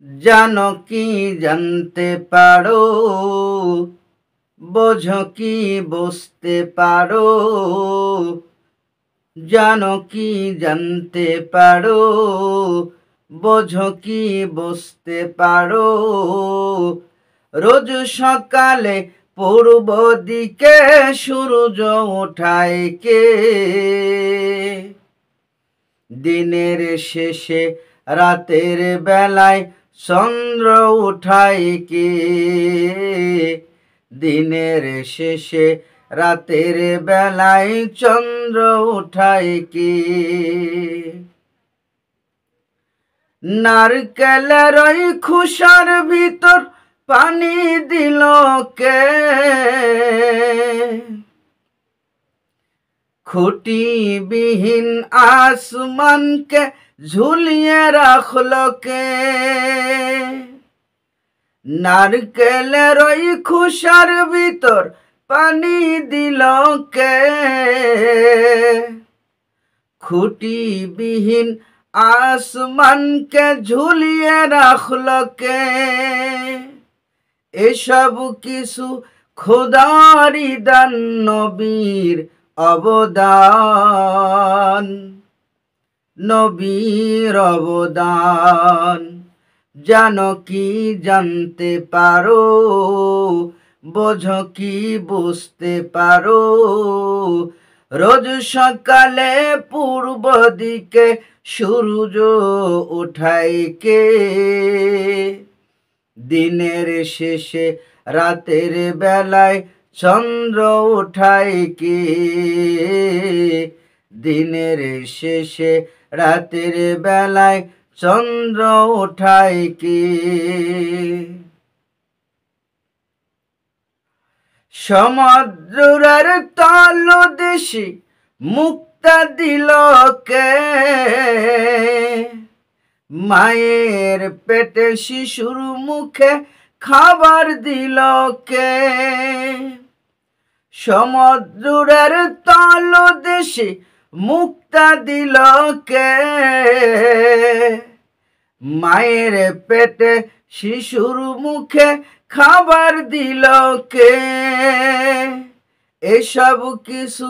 জানো কি জানতে পারো, বোঝো কি বুঝতে পারো। জানো কি জানতে পারো, বোঝো কি বুঝতে পারো। রোজ সকালে পূর্ব দিকে সূর্য ওঠায় কে? দিনের শেষে রাতের বেলায় চন্দ্র উঠায় কে? দিনের শেষে রাতের বেলায় চন্দ্র উঠায় কে? নারকেলের ওই খোসার ভিতর পানি দিল কে? খুঁটিবিহীন আসমানকে ঝুলিয়ে রাখল কে? নারকেলের ওই খোসার ভিতর পানি দিল কে? খুঁটিবিহীন আসমানকে ঝুলিয়ে রাখল কে? এসব কিছু খোদারি দান, নবীর অবদান, নবীর অবদান। জানো কি জানতে পারো, বোঝো কি বুঝতে পারো। রোজ সকালে পূর্ব দিকে সূর্য ওঠায় কে? দিনের শেষে রাতের বেলায় চন্দ্র ওঠায় কে? দিনের শেষে রাতের বেলায় চন্দ্র ওঠায় কে? সমুদ্রের তলদেশে মুক্তা দিল কে? মায়ের পেটে শিশুর মুখে খাবার দিল কে? সমুদ্রের তলদেশে মুক্তা দিল কে? মায়ের পেটে শিশুর মুখে খাবার দিল কে? এসব কিছু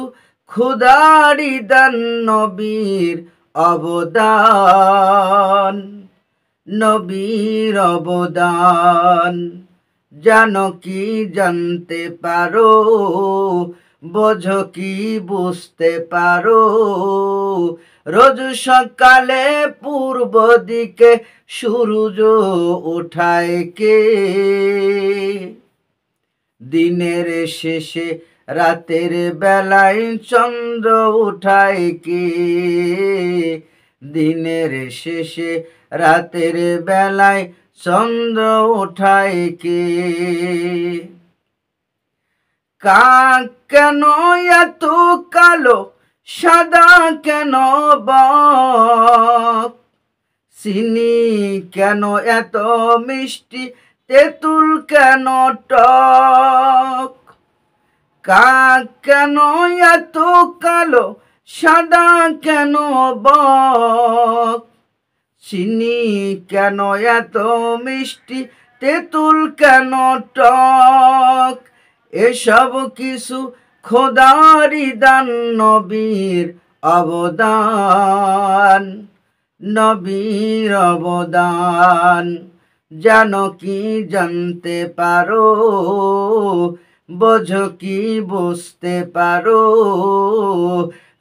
খোদারি দান, নবীর অবদান, নবীর অবদান। জানো কি জানতে পারো, বোঝো কি বুঝতে পারো। রোজ সকালে পূর্ব দিকে সূর্য ওঠায় কে? দিনের শেষে রাতের বেলায় চন্দ্র ওঠায় কে? দিনের শেষে রাতের বেলায় চন্দ্র ওঠায় কে? কাক কেন এত কালো, সাদা কেন বক? চিনি কেন এত মিষ্টি, তেঁতুল কেন টক? কাক কেন এত কালো, সাদা কেন বক? চিনি কেন এত মিষ্টি, তেঁতুল কেন টক? এসব কিছু খোদারি দান, নবীর অবদান, নবীর অবদান। জানো কি জানতে পারো, বোঝো কি বুঝতে পারো।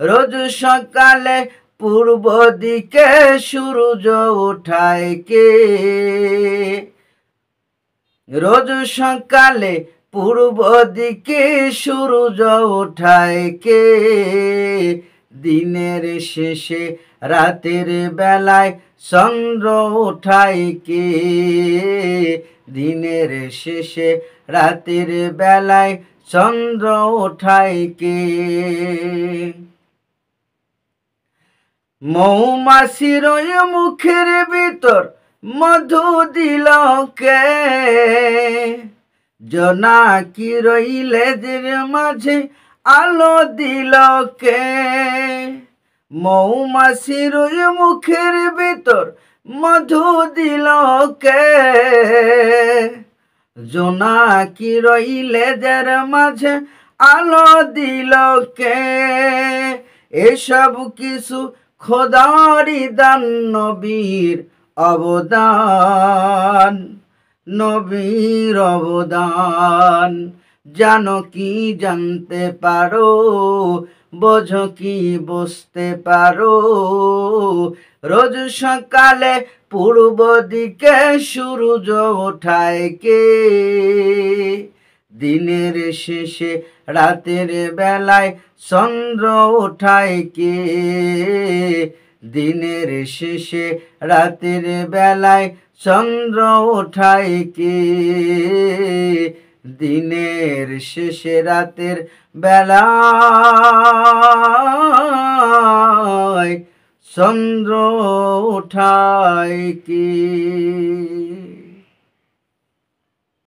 রোজ সকালে পূর্ব দিকে সূর্য ওঠায় কে? রোজ সকালে পূর্ব দিকে সূর্য ওঠায় কে? দিনের শেষে রাতের বেলায় চন্দ্র ওঠায় কে? দিনের শেষে রাতের বেলায় চন্দ্র ওঠায় কে? মৌমাছির ওই মুখের ভিতর মধু দিল কে? জোনাকির ওই লেজের মাঝে আলো দিল কে? মৌমাছির ওই মুখের ভিতর মধু দিল কে? জোনাকি রইলে দের মাঝে আলো দিল কে? এসব কিছু খোদারি দান, নবীর অবদান, নবীর অবদান। জানো কি জানতে পারো, বোঝো কি বুঝতে পারো, রোজ সকালে পূর্ব দিকে সূর্য ওঠায় কে? দিনের শেষে রাতের বেলায় চন্দ্র ওঠায় কে? দিনের শেষে রাতের বেলায় চন্দ্র ওঠায় কে? দিনের শেষে রাতের বেলায় চন্দ্র ওঠায় কে?